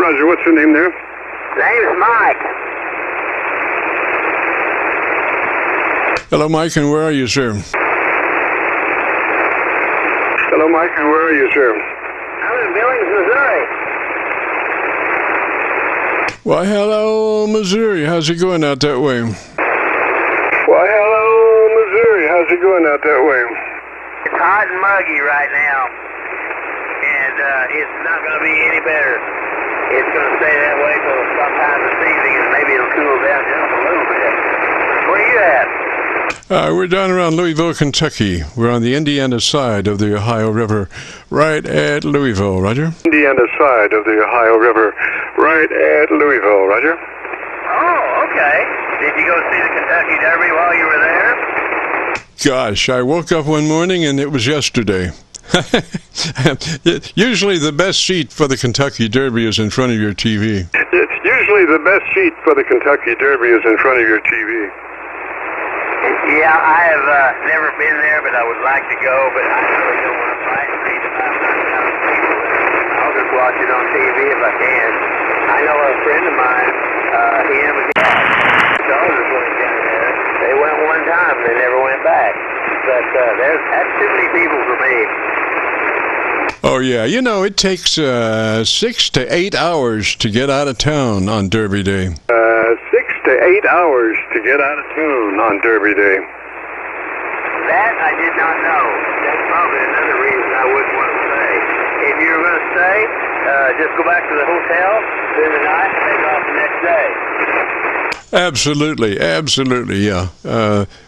Roger, what's your name there? Name's Mike. Hello, Mike, and where are you, sir? Hello, Mike, and where are you, sir? I'm in Billings, Missouri. Why, hello, Missouri. How's it going out that way? Why, hello, Missouri. How's it going out that way? It's hot and muggy right now, and it's not going to be any better. It's going to stay that way till sometime this evening, and maybe it'll cool down just a little bit. Where are you at? We're down around Louisville, Kentucky. We're on the Indiana side of the Ohio River, right at Louisville, Roger. Indiana side of the Ohio River, right at Louisville, Roger. Oh, okay. Did you go see the Kentucky Derby while you were there? Gosh, I woke up one morning and it was yesterday. Usually the best seat for the Kentucky Derby is in front of your TV. Usually the best seat for the Kentucky Derby is in front of your TV. Yeah, I have never been there, but I would like to go, but I really don't want to fight 3,500 people. I'll just watch it on TV if I can. I know a friend of mine, him and his daughters went down there. They went one time, they never went back. But that's too many people for me. Oh, yeah. You know, it takes 6 to 8 hours to get out of town on Derby Day. 6 to 8 hours to get out of town on Derby Day. That I did not know. That's probably another reason I wouldn't want to stay. If you're going to stay, just go back to the hotel, spend the night, and take off the next day. Absolutely, absolutely, yeah.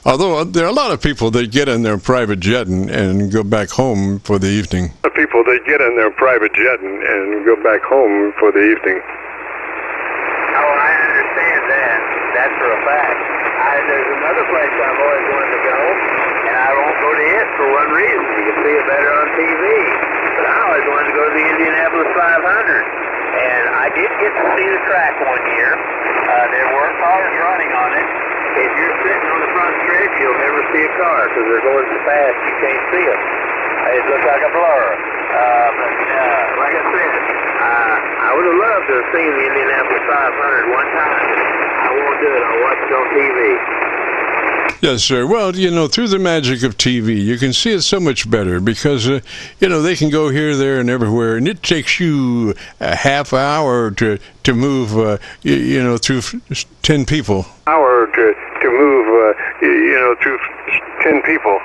Although there are a lot of people that get in their private jet and go back home for the evening. People that get in their private jet and go back home for the evening. Oh, I understand that. That's for a fact. There's another place I've always wanted to go, and I won't go to it for one reason. You can see it better on TV. But I always wanted to go to the Indianapolis 500. And I did get to see the track one year. There were cars running on it. If you're sitting on the front stretch, you'll never see a car because they're going so fast you can't see them. It looks like a blur. But like I said, I would have loved to have seen the Indianapolis 500 one time. I won't do it. I'll watch it on TV. Yes, sir. Well, you know, through the magic of TV, you can see it so much better because, you know, they can go here, there, and everywhere, and it takes you a half hour to move, you know, through 10 people. Hour to move, you know, through 10 people.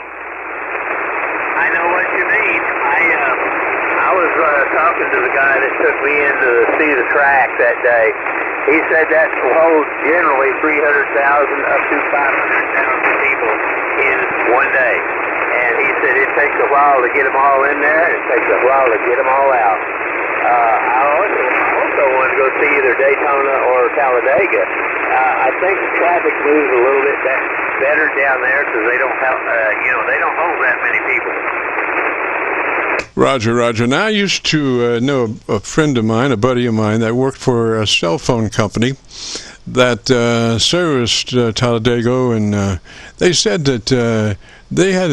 I know what you mean. I was talking to the guy that took me in to see the track that day. He said that holds generally 300,000 up to 500,000 people in one day. And he said it takes a while to get them all in there, and it takes a while to get them all out. I also want to go see either Daytona or Talladega. I think the traffic moves a little bit better down there because they don't have, you know, they don't hold that many people. Roger, Roger. Now, I used to know a friend of mine, a buddy of mine, that worked for a cell phone company that serviced Talladega, and they said that they had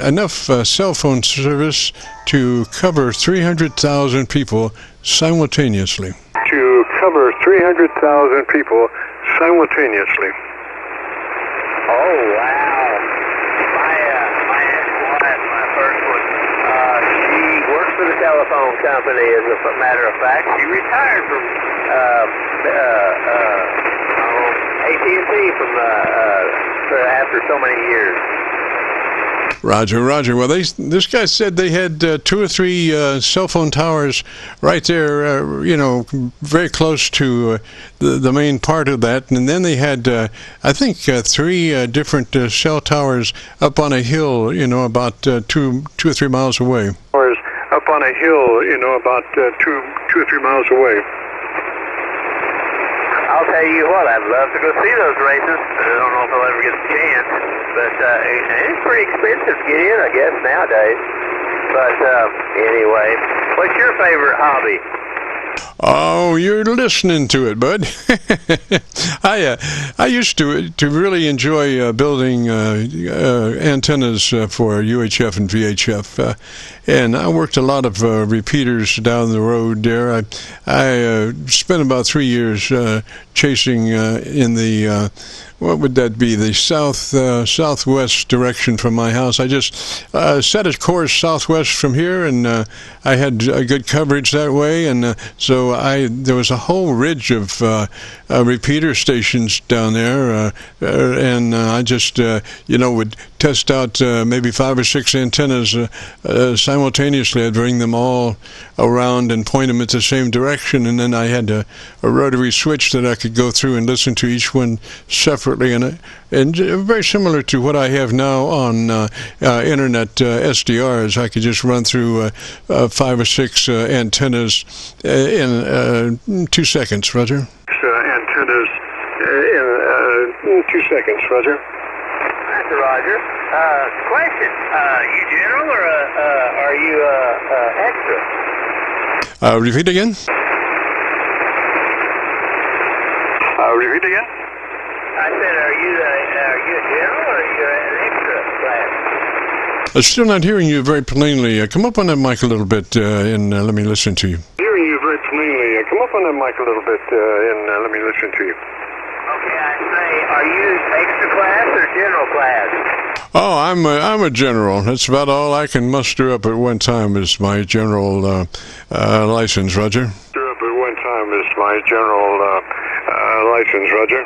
enough cell phone service to cover 300,000 people simultaneously. To cover 300,000 people simultaneously. Oh, wow. My ex-wife, my first one, she worked for the telephone company, as a matter of fact. She retired from AT&T after so many years. Roger, Roger. Well, this guy said they had 2 or 3 cell phone towers right there, you know, very close to the main part of that. And then they had, I think, 3 different cell towers up on a hill, you know, about 2 or 3 miles away. Up on a hill, you know, about 2 or 3 miles away. I'll tell you what, I'd love to go see those races. I don't know if I'll ever get the chance, but it's pretty expensive to get in, I guess, nowadays. But anyway, what's your favorite hobby? Oh, you're listening to it, bud. I used to really enjoy building antennas for UHF and VHF, and I worked a lot of repeaters down the road there. I spent about 3 years chasing in the what would that be? The southwest direction from my house. I just set a course southwest from here, and I had good coverage that way. And so there was a whole ridge of repeater stations down there, and I just would test out maybe 5 or 6 antennas simultaneously. I'd bring them all around and point them at the same direction, and then I had a rotary switch that I could go through and listen to each one separately, and very similar to what I have now on internet SDRs. I could just run through 5 or 6 antennas in 2 seconds, Roger. Antennas in 2 seconds, Roger. That's Roger. Question: you general or are you extra? Repeat again. Repeat again. I said, are you a general or are you an extra class? I'm still not hearing you very plainly. Come up on that mic a little bit and let me listen to you. Hearing you very plainly. Come up on that mic a little bit and let me listen to you. Okay, I say, are you extra class or general class? Oh, I'm a general. That's about all I can muster up at one time is my general license, Roger. Muster up at one time is my general license, Roger.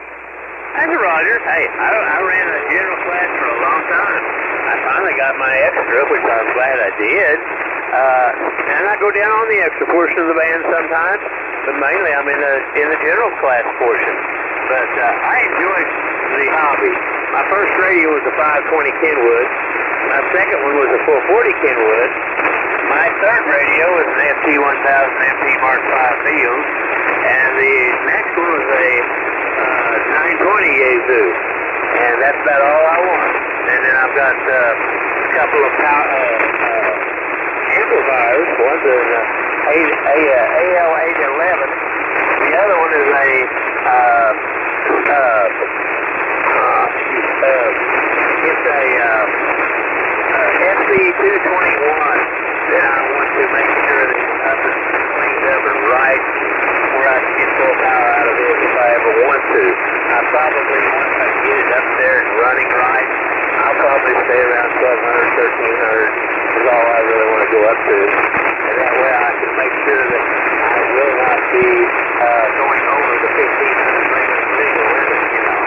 That's Roger. Hey, I ran a general class for a long time. I finally got my extra, which I'm glad I did. And I go down on the extra portion of the band sometimes, but mainly I'm in the general class portion. But I enjoyed the hobby. My first radio was a 520 Kenwood. My second one was a 440 Kenwood. My third radio was an FT 1000 MP Mark V field. And the next one was a 920 Yazoo. And that's about all I want. And then I've got a couple of amplifiers. One's an AL811. The other one is a SC221 that I want to make sure that I've cleaned up and right where I can get full power out of it if I ever want to. I probably, once I get it up there and running right, I'll probably stay around 1200, 1300 is all I really want to go up to. And that way I can make sure that I will not be going over the 1500 legal limit, you know.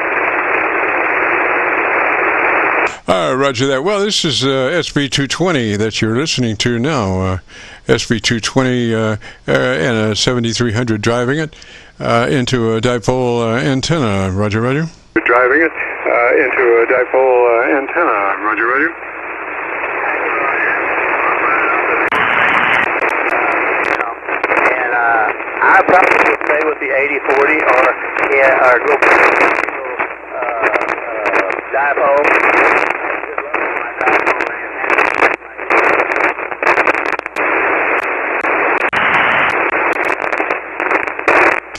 Roger that. Well, this is SB220 that you're listening to now. SB220 and a 7300 driving it into a dipole antenna. Roger, Roger. Driving it into a dipole antenna. Roger, Roger. And I probably would stay with the 8040 or go for a dipole.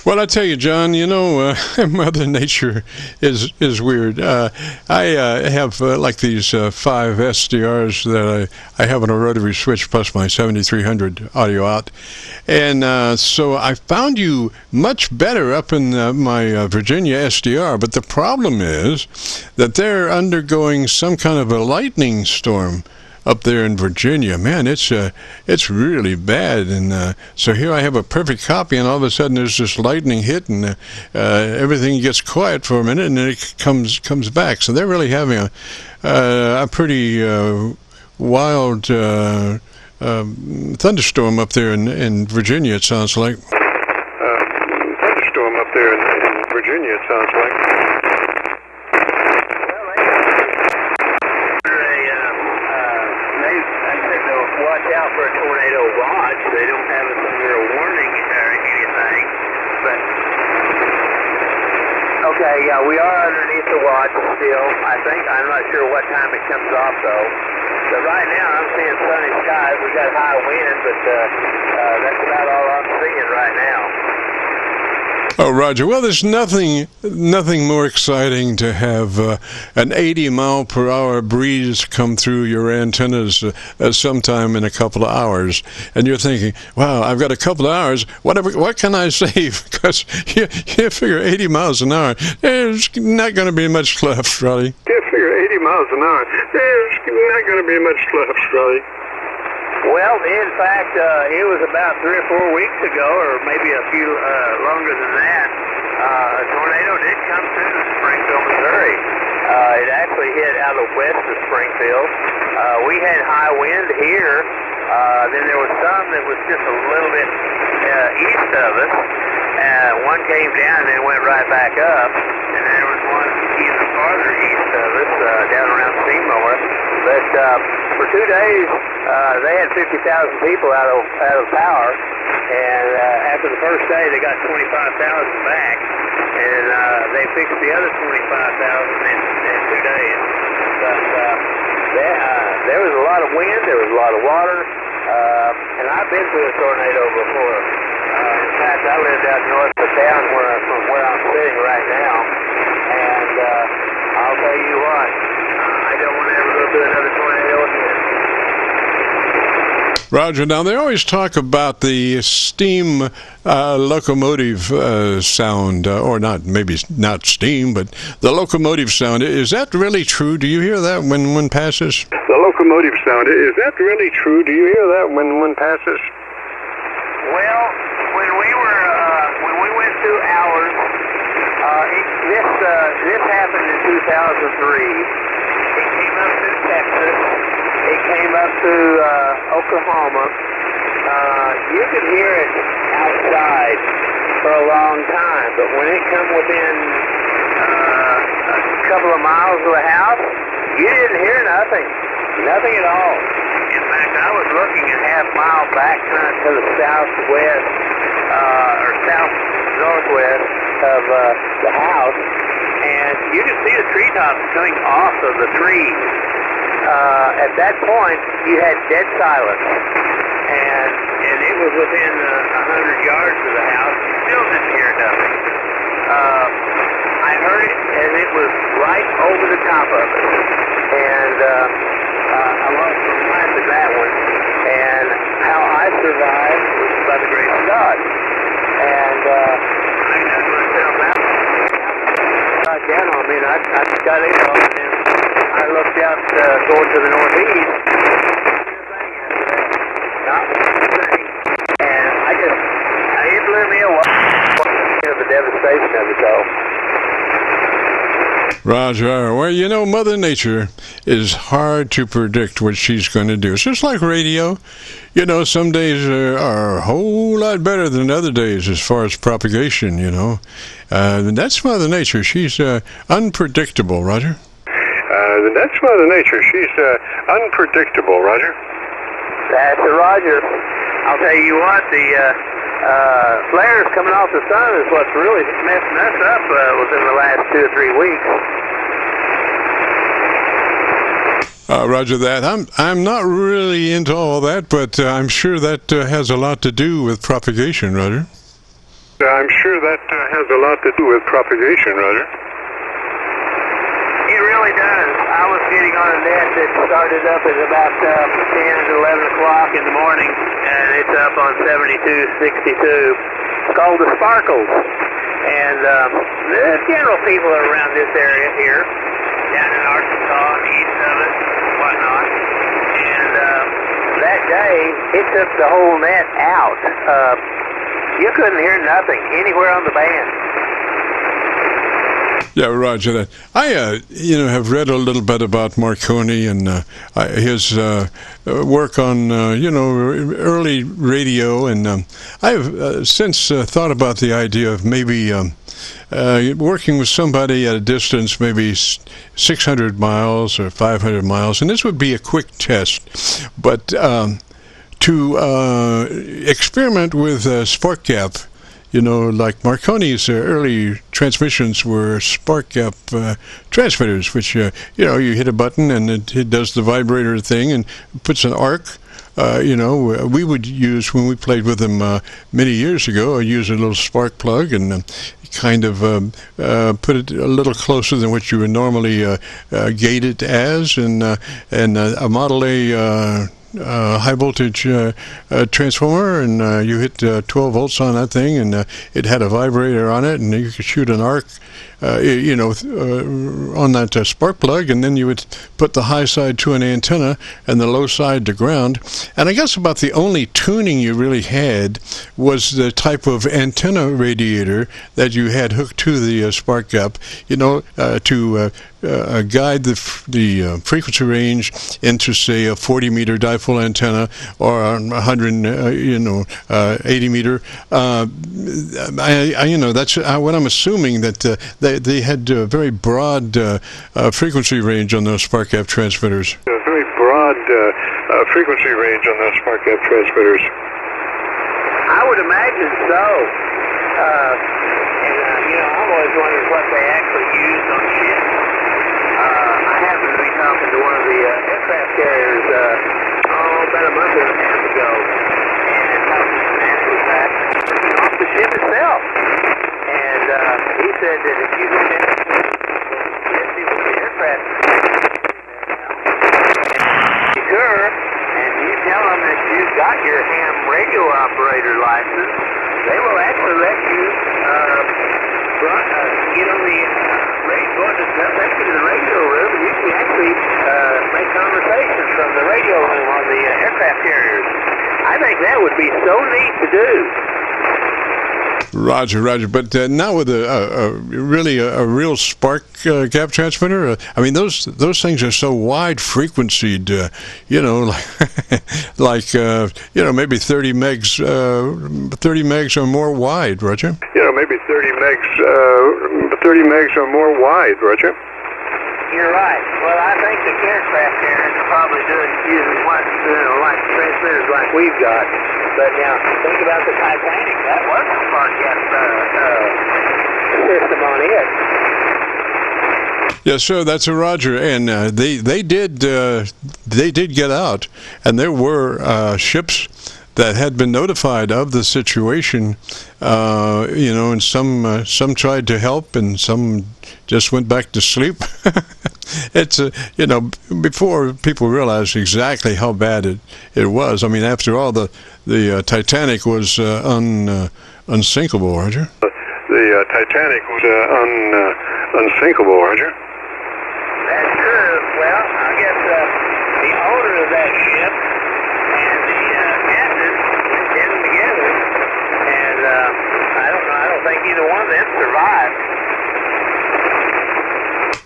Well, I tell you, John, Mother Nature is weird. I have like these 5 SDRs that I have on a rotary switch plus my 7300 audio out. And so I found you much better up in my Virginia SDR, but the problem is that they're undergoing some kind of a lightning storm up there in Virginia. Man, it's really bad, and so here I have a perfect copy, and all of a sudden there's this lightning hit, and everything gets quiet for a minute, and then it comes back. So they're really having a pretty wild thunderstorm up there in Virginia, it sounds like. Thunderstorm up there in Virginia, it sounds like. Watch out for a tornado watch. They don't have it under a warning or anything. But okay, yeah, we are underneath the watch still. I'm not sure what time it comes off though. But right now I'm seeing sunny skies. We got high wind, but that's about all I'm seeing right now. Oh, Roger. Well, there's nothing more exciting to have an 80-mile-per-hour breeze come through your antennas sometime in a couple of hours, and you're thinking, "Wow, I've got a couple of hours. What can I save?" Because you figure 80 miles an hour, there's not going to be much left, Roddy. You figure 80 miles an hour, there's not going to be much left, Roddy. Well, in fact, it was about 3 or 4 weeks ago, or maybe a few longer than that, a tornado did come through Springfield, Missouri. It actually hit out of west of Springfield. We had high wind here. Then there was some that was just a little bit east of us. One came down and then went right back up. And there was one even farther east of us, down around Seymour. But for 2 days, they had 50,000 people out of power. And after the first day, they got 25,000 back. And they fixed the other 25,000 in 2 days. But there was a lot of wind, there was a lot of water. And I've been through a tornado before. In fact, I lived out north of town from where I'm sitting right now. And I'll tell you what, I don't want to ever go through another tornado again. Roger. Now, they always talk about the steam locomotive sound, or maybe not steam, but the locomotive sound. Is that really true? Do you hear that when one passes? The locomotive sound, is that really true? Do you hear that when one passes? Well, when we went through ours, this happened in 2003. It came up through Texas. It came up through Oklahoma. You could hear it outside for a long time, but when it come within a couple of miles of the house, you didn't hear nothing. Nothing at all. In fact, I was looking a half-mile back kind of to the southwest, or south-northwest of the house, and you could see the treetops coming off of the trees. At that point, you had dead silence, and it was within 100 yards of the house. You still didn't hear nothing. I heard it as it was right over the top of us, and I lost my mind with that one. And how I survived was by the grace of God. And I got myself out. Got down on me, and I got in on it. I looked out going to the northeast. And it blew me away. The devastation of it all. Roger. Well, you know, Mother Nature is hard to predict what she's going to do. It's just like radio. You know, some days are a whole lot better than other days as far as propagation, you know. And that's Mother Nature. She's unpredictable, Roger. That's Mother Nature. She's unpredictable, Roger. That's Roger. I'll tell you what, the flares coming off the sun is what's really messing us up within the last 2 or 3 weeks. Roger that. I'm not really into all that, but I'm sure that has a lot to do with propagation, Roger. I'm sure that has a lot to do with propagation, Roger. It really does. I was getting on a net that started up at about 10 to 11 o'clock in the morning, and it's up on 7262. It's called the Sparkles. And the general people are around this area here, down in Arkansas and east of it, and whatnot. And that day, it took the whole net out. You couldn't hear nothing anywhere on the band. Yeah, Roger that. I, have read a little bit about Marconi and his work on, early radio, and I've since thought about the idea of maybe working with somebody at a distance, maybe 600 miles or 500 miles, and this would be a quick test, but to experiment with spark gap. You know, like Marconi's early transmissions were spark gap transmitters, which, you hit a button and it does the vibrator thing and puts an arc we would use when we played with them many years ago. I used a little spark plug and kind of put it a little closer than what you would normally gate it as, and a Model A high voltage transformer, and you hit 12 volts on that thing, and it had a vibrator on it, and you could shoot an arc on that spark plug, and then you would put the high side to an antenna and the low side to ground. And I guess about the only tuning you really had was the type of antenna radiator that you had hooked to the spark gap, to guide the frequency range into, say, a 40-meter dipole antenna or a 180 meter. That's what I'm assuming, that they had very broad frequency range on those spark gap transmitters. A very broad frequency range on those spark gap transmitters. I would imagine so. I've always wondered what they actually used on ships. I happened to be talking to one of the aircraft carriers about a month and a half ago, and talking to the man who was back off the ship itself. And he said that if you go down to the aircraft and you tell them that you've got your ham radio operator license, they will actually let you get on the radio, take you to the radio room, and you can actually make conversations from the radio room on the aircraft carriers. I think that would be so neat to do. Roger. But now with a real spark gap transmitter, those things are so wide frequencied, maybe 30 megs or more wide, Roger. Maybe 30 megs or more wide, Roger. You're right. Well, I think the aircraft carriers are probably using like transmitters like we've got. But now, think about the Titanic. That was a spark gap system on it. Yes, sir. That's a Roger. And they did get out, and there were ships that had been notified of the situation, and some tried to help, and some just went back to sleep. It's before people realized exactly how bad it was. I mean, after all, the Titanic was unsinkable, Roger. The Titanic was unsinkable, Roger. That's true. Well, I guess the owner of that ship and the captain went in together, and I don't think either one of them survived.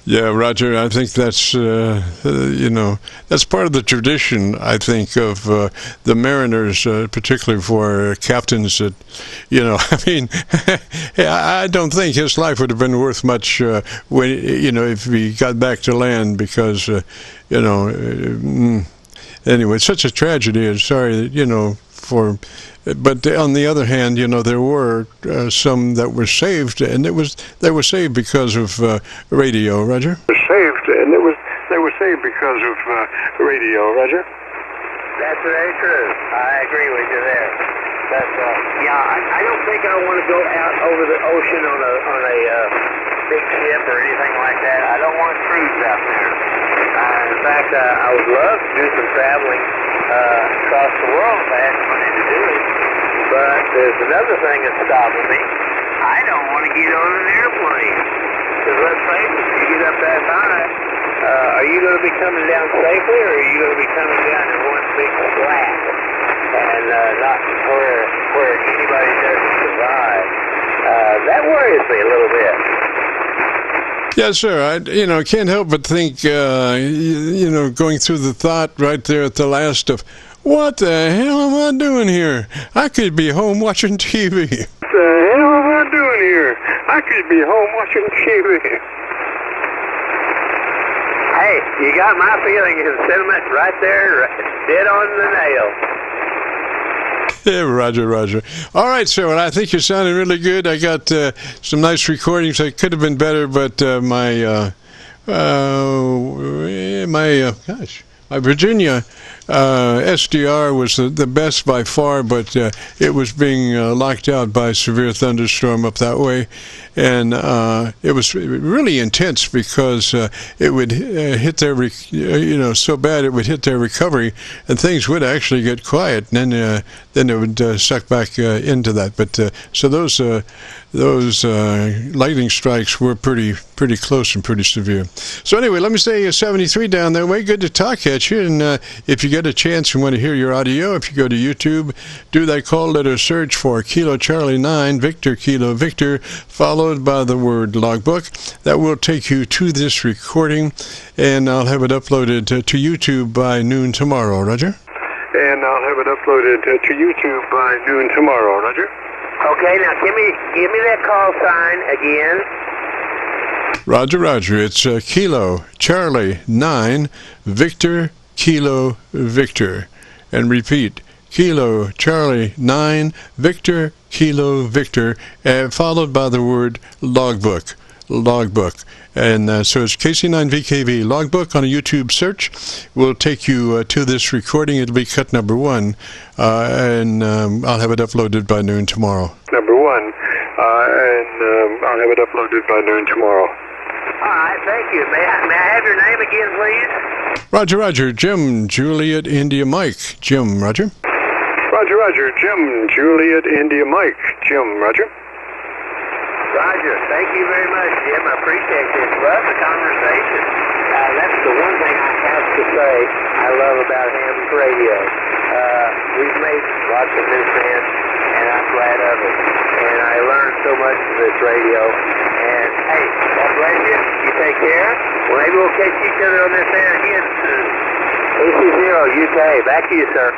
Yeah, Roger, I think that's, that's part of the tradition, I think, of the mariners, particularly for captains that, I don't think his life would have been worth much if he got back to land, because, anyway, it's such a tragedy. I'm sorry, but on the other hand, there were some that were saved, and they were saved because of radio, Roger. They were saved because of radio, Roger. That's very true. I agree with you there. But I don't think I want to go out over the ocean on a big ship or anything like that. I don't want cruise out there. In fact, I would love to do some traveling across the world if I had the money to do it. But there's another thing that's stopping me. I don't want to get on an airplane. Because let's face it, you get up that high, are you going to be coming down safely, or are you going to be coming down in one big flat and not where anybody doesn't survive? That worries me a little bit. Yes, sir. I can't help but think, going through the thought right there at the last of, what the hell am I doing here? I could be home watching TV. What the hell am I doing here? I could be home watching TV. Hey, you got my feeling and sentiments right there, dead on the nail. Yeah, Roger. All right, sir. Well, I think you're sounding really good. I got some nice recordings. They could have been my Virginia, SDR was the best by far, but it was being locked out by severe thunderstorm up that way, and it was really intense because it would hit their, so bad it would hit their recovery, and things would actually get quiet, and then it would suck back into that. But so those lightning strikes were pretty close and pretty severe. So anyway, let me say 73 down that way. Good to talk at you. And if you get a chance and want to hear your audio, if you go to YouTube, do that call letter search for Kilo Charlie 9 Victor Kilo Victor, followed by the word logbook. That will take you to this recording, and I'll have it uploaded to YouTube by noon tomorrow. Roger? And I'll have it uploaded to YouTube by noon tomorrow. Roger? Okay, now give me that call sign again. Roger, Roger. It's Kilo Charlie 9 Victor Kilo Victor. And repeat, Kilo Charlie 9 Victor Kilo Victor, followed by the word logbook. Logbook. And so it's KC9VKV logbook on a YouTube search. Will take you to this recording. It'll be cut number 1, and I'll have it uploaded by noon tomorrow. Number 1, and I'll have it uploaded by noon tomorrow. All right, thank you. May I have your name again, please? Roger, Roger. Jim, Juliet, India, Mike. Jim, Roger. Roger, Roger. Jim, Juliet, India, Mike. Jim, Roger. Roger, thank you very much, Jim. I appreciate this. Love the conversation. That's the one thing I have to say I love about Ham's radio. We've made lots of new friends, and I'm glad of it. And I learned so much from this radio. And, hey, God bless you. You take care. Well, maybe we'll catch each other on this air again soon. KC0-UKA, back to you, sir.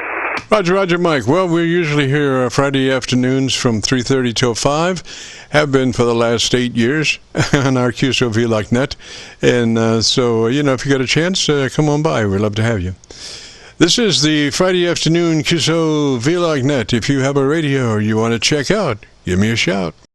Roger, Roger, Mike. Well, we're usually here Friday afternoons from 3:30 till 5. Have been for the last 8 years on our Qso-Vlog net. And so, if you got a chance, come on by. We'd love to have you. This is the Friday afternoon Qso-Vlog net. If you have a radio you want to check out, give me a shout.